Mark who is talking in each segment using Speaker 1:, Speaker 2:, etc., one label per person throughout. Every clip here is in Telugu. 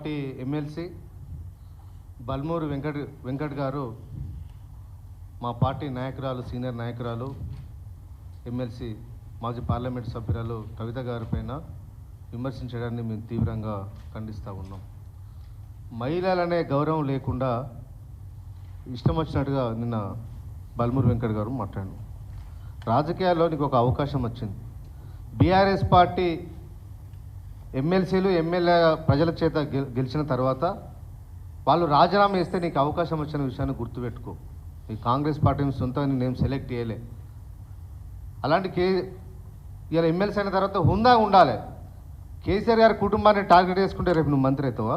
Speaker 1: పార్టీ ఎమ్మెల్సీ బల్మూరు వెంకట్ గారు మా పార్టీ నాయకురాలు సీనియర్ నాయకురాలు ఎమ్మెల్సీ మాజీ పార్లమెంట్ సభ్యురాలు కవిత గారి పైన విమర్శించడాన్ని మేము తీవ్రంగా ఖండిస్తూ ఉన్నాం. మహిళలనే గౌరవం లేకుండా ఇష్టం వచ్చినట్టుగా నిన్న బల్మూరు వెంకట్ గారు మాట్లాడారు. రాజకీయాల్లో నీకు ఒక అవకాశం వచ్చింది. బీఆర్ఎస్ పార్టీ ఎమ్మెల్సీలు ఎమ్మెల్యే ప్రజల చేత గెలిచిన తర్వాత వాళ్ళు రాజీనామా చేస్తే నీకు అవకాశం వచ్చిన విషయాన్ని గుర్తుపెట్టుకో. ఈ కాంగ్రెస్ పార్టీని సొంతంగా నేను సెలెక్ట్ చేయలే. అలాంటి ఇలా ఎమ్మెల్సీ అయిన తర్వాత హుందా ఉండాలి. కేసీఆర్ గారి కుటుంబాన్ని టార్గెట్ చేసుకుంటే రేపు నువ్వు మంత్రి అవుతావా?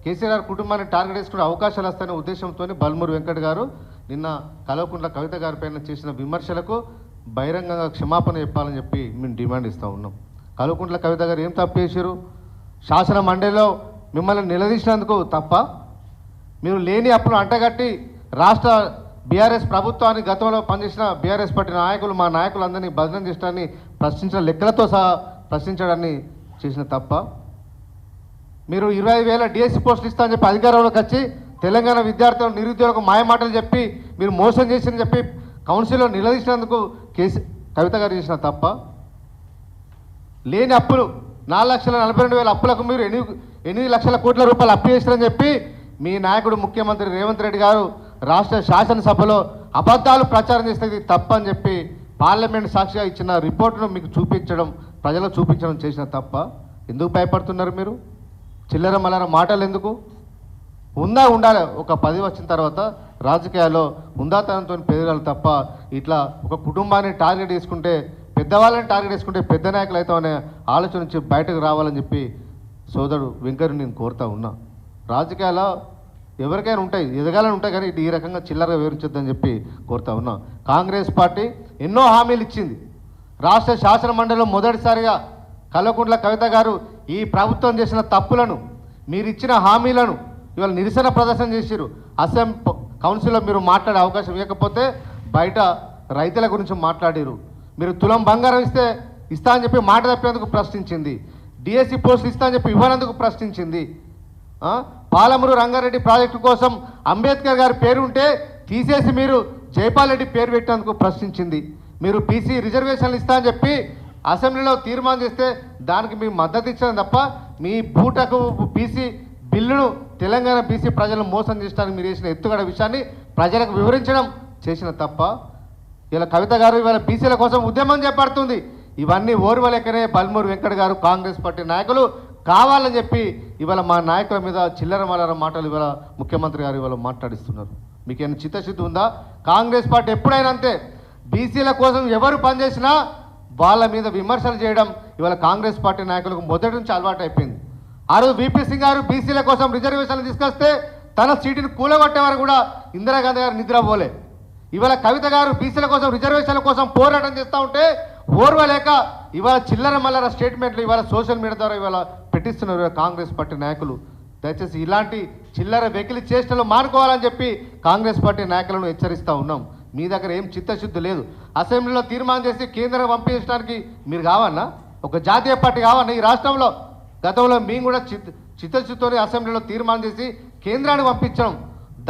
Speaker 1: కేసీఆర్ గారి కుటుంబాన్ని టార్గెట్ చేసుకునే అవకాశాలు వస్తాయనే ఉద్దేశంతో బల్మూరు వెంకట్ గారు నిన్న కల్వకుంట్ల కవిత గారి పైన చేసిన విమర్శలకు బహిరంగంగా క్షమాపణ చెప్పాలని చెప్పి మేము డిమాండ్ ఇస్తూ ఉన్నాం. కల్వకుంట్ల కవిత గారు ఏం తప్పు చేశారు? శాసన మండలిలో మిమ్మల్ని నిలదీసినందుకు తప్ప? మీరు లేని అప్పులు అంటగట్టి రాష్ట్ర బీఆర్ఎస్ ప్రభుత్వాన్ని గతంలో పనిచేసిన బీఆర్ఎస్ పార్టీ నాయకులు మా నాయకులందరినీ భజన చేయడాన్ని ప్రశ్నించిన లెక్కలతో సహా ప్రశ్నించడాన్ని చేసిన తప్ప? మీరు 20,000 డిఎస్సీ పోస్టులు ఇస్తామని చెప్పి అధికారంలోకి వచ్చి తెలంగాణ విద్యార్థులకు నిరుద్యోగులకు మాయమాటలు చెప్పి మీరు మోసం చేసిన చెప్పి కౌన్సిల్లో నిలదీసినందుకు కవిత గారు చేసిన తప్ప? లేని అప్పులు 4,42,000 అప్పులకు మీరు 8 లక్షల కోట్ల రూపాయలు అప్పు చేస్తారని చెప్పి మీ నాయకుడు ముఖ్యమంత్రి రేవంత్ రెడ్డి గారు రాష్ట్ర శాసనసభలో అబద్ధాలు ప్రచారం చేస్తే తప్ప అని చెప్పి పార్లమెంట్ సాక్షిగా ఇచ్చిన రిపోర్టును మీకు చూపించడం, ప్రజలకు చూపించడం చేసిన తప్ప? ఎందుకు భయపడుతున్నారు మీరు? చిల్లర మల్లర మాటలు ఎందుకు? హుందా ఉండాలి. ఒక 10 వచ్చిన తర్వాత రాజకీయాల్లో హుందాతనంతో పెరగాలి తప్ప ఇట్లా ఒక కుటుంబాన్ని టార్గెట్ చేసుకుంటే, పెద్దవాళ్ళని టార్గెట్ చేసుకుంటే పెద్ద నాయకులు అవుతామనే ఆలోచన నుంచి బయటకు రావాలని చెప్పి సోదరుడు వెంకట్ నేను కోరుతా ఉన్నా. రాజకీయాల్లో ఎవరికైనా ఉంటాయి, ఎదగాలని ఉంటాయి, కానీ ఈ రకంగా చిల్లరగా వివరించొద్దని చెప్పి కోరుతా ఉన్నా. కాంగ్రెస్ పార్టీ ఎన్నో హామీలు ఇచ్చింది. రాష్ట్ర శాసన మండలిలో మొదటిసారిగా కల్వకుంట్ల కవిత గారు ఈ ప్రభుత్వం చేసిన తప్పులను, మీరు ఇచ్చిన హామీలను ఇవాళ నిరసన ప్రదర్శన చేసిరు. కౌన్సిల్లో మీరు మాట్లాడే అవకాశం ఇవ్వకపోతే బయట రైతుల గురించి మాట్లాడిరు. మీరు తులం బంగారం ఇస్తా అని చెప్పి మాట తప్పేందుకు ప్రశ్నించింది. డిఎస్సి పోస్టులు ఇస్తా అని చెప్పి ఇవ్వనందుకు ప్రశ్నించింది. పాలమూరు రంగారెడ్డి ప్రాజెక్టు కోసం అంబేద్కర్ గారి పేరు ఉంటే తీసేసి మీరు జైపాల్ రెడ్డి పేరు పెట్టేందుకు ప్రశ్నించింది. మీరు బీసీ రిజర్వేషన్లు ఇస్తా అని చెప్పి అసెంబ్లీలో తీర్మానం చేస్తే దానికి మీ మద్దతు ఇచ్చడం తప్ప మీ బూటకు బీసీ బిల్లును తెలంగాణ బీసీ ప్రజలను మోసం చేయడానికి మీరు చేసిన ఎత్తుగడ విషయాన్ని ప్రజలకు వివరించడం చేసిన తప్ప? ఇలా కవిత గారు ఇవాళ బీసీల కోసం ఉద్యమం చేపడుతుంది. ఇవన్నీ ఓర్వలేకనే బల్మూరు వెంకట్ గారు కాంగ్రెస్ పార్టీ నాయకులు కావాలని చెప్పి ఇవాళ మా నాయకుల మీద చిల్లర మల్లర మాటలు ఇవాళ ముఖ్యమంత్రి గారు ఇవాళ మాట్లాడిస్తున్నారు. మీకేమైనా చిత్తశుద్ధి ఉందా? కాంగ్రెస్ పార్టీ ఎప్పుడైనా అంతే, బీసీల కోసం ఎవరు పనిచేసినా వాళ్ళ మీద విమర్శలు చేయడం ఇవాళ కాంగ్రెస్ పార్టీ నాయకులకు మొదటి నుంచి అలవాటు అయిపోయింది. ఆ రోజు వీపీ సింగ్ గారు బీసీల కోసం రిజర్వేషన్లు తీసుకొస్తే తన సీటుని కూలగొట్టేవారు కూడా ఇందిరాగాంధీ గారు నిద్రపోలే. ఇవాళ కవిత గారు బీసీల కోసం రిజర్వేషన్ల కోసం పోరాటం చేస్తూ ఉంటే ఓర్వలేక ఇవాళ చిల్లర మల్లర స్టేట్మెంట్లు ఇవాళ సోషల్ మీడియా ద్వారా ఇవాళ పెట్టిస్తున్నారు కాంగ్రెస్ పార్టీ నాయకులు. దయచేసి ఇలాంటి చిల్లర వెకిలి చేష్టలు మానుకోవాలని చెప్పి కాంగ్రెస్ పార్టీ నాయకులను హెచ్చరిస్తూ ఉన్నాం. మీ దగ్గర ఏం చిత్తశుద్ధి లేదు. అసెంబ్లీలో తీర్మానం చేసి కేంద్రం పంపించడానికి మీరు కావన్నా? ఒక జాతీయ పార్టీ కావన్నా ఈ రాష్ట్రంలో? గతంలో మేము కూడా చిత్తశుద్ధితో అసెంబ్లీలో తీర్మానం చేసి కేంద్రానికి పంపించడం,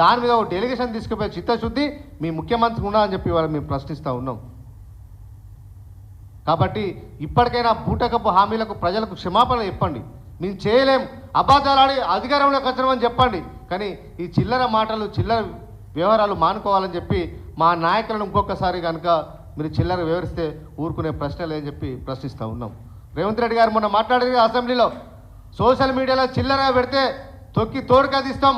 Speaker 1: దాని మీద ఒక డెలిగేషన్ తీసుకుపోయే చిత్తశుద్ధి మీ ముఖ్యమంత్రికి ఉన్నదని చెప్పి వాళ్ళు మేము ప్రశ్నిస్తూ ఉన్నాం. కాబట్టి ఇప్పటికైనా బూటకపు హామీలకు ప్రజలకు క్షమాపణ చెప్పండి. మేము చేయలేం, అబద్ధాలాడి అధికారంలోకి వచ్చామని చెప్పండి. కానీ ఈ చిల్లర మాటలు, చిల్లర వ్యవహారాలు మానుకోవాలని చెప్పి మా నాయకులను ఇంకొకసారి కనుక మీరు చిల్లర వివరిస్తే ఊరుకునే ప్రశ్న లేదని చెప్పి ప్రశ్నిస్తూ ఉన్నాం. రేవంత్ రెడ్డి గారు మొన్న మాట్లాడేది అసెంబ్లీలో, సోషల్ మీడియాలో చిల్లరగా పెడితే తొక్కి తోడుకదిస్తాం,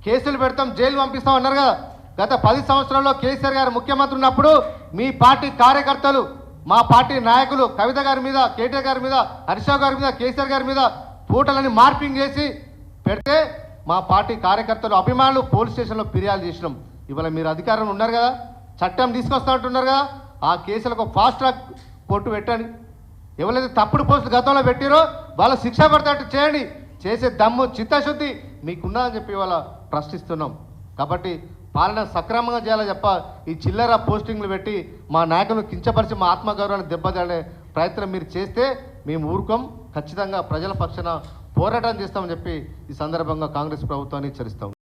Speaker 1: కేసులు పెడతాం, జైలు పంపిస్తాం అన్నారు కదా. గత 10 సంవత్సరాల్లో కేసీఆర్ గారు ముఖ్యమంత్రి ఉన్నప్పుడు మీ పార్టీ కార్యకర్తలు, మా పార్టీ నాయకులు కవిత గారి మీద, కేటీఆర్ గారి మీద, హరీష్ రావు గారి మీద, కేసీఆర్ గారి మీద ఫోటోలని మార్పింగ్ చేసి పెడితే మా పార్టీ కార్యకర్తలు, అభిమానులు పోలీస్ స్టేషన్లో ఫిర్యాదు చేసినాం. ఇవాళ మీరు అధికారంలో ఉన్నారు కదా, చట్టం తీసుకొస్తా అంటున్నారు కదా, ఆ కేసులకు ఫాస్ట్ ట్రాక్ కోర్టు పెట్టండి. ఎవరైతే తప్పుడు పోస్టులు గతంలో పెట్టారో వాళ్ళ శిక్ష పడతాట్టు చేయండి. చేసే దమ్ము, చిత్తశుద్ధి మీకున్నదని చెప్పి ఇవాళ ప్రశ్నిస్తున్నాం. కాబట్టి పాలన సక్రమంగా చేయాలని చెప్ప ఈ చిల్లర పోస్టింగ్లు పెట్టి మా నాయకులను కించపరిచి మా ఆత్మగౌరవాన్ని దెబ్బతీయాలనే ప్రయత్నం మీరు చేస్తే మేము ఊరుకోం. ఖచ్చితంగా ప్రజల పక్షాన పోరాటం చేస్తామని చెప్పి ఈ సందర్భంగా కాంగ్రెస్ ప్రభుత్వాన్ని హెచ్చరిస్తాం.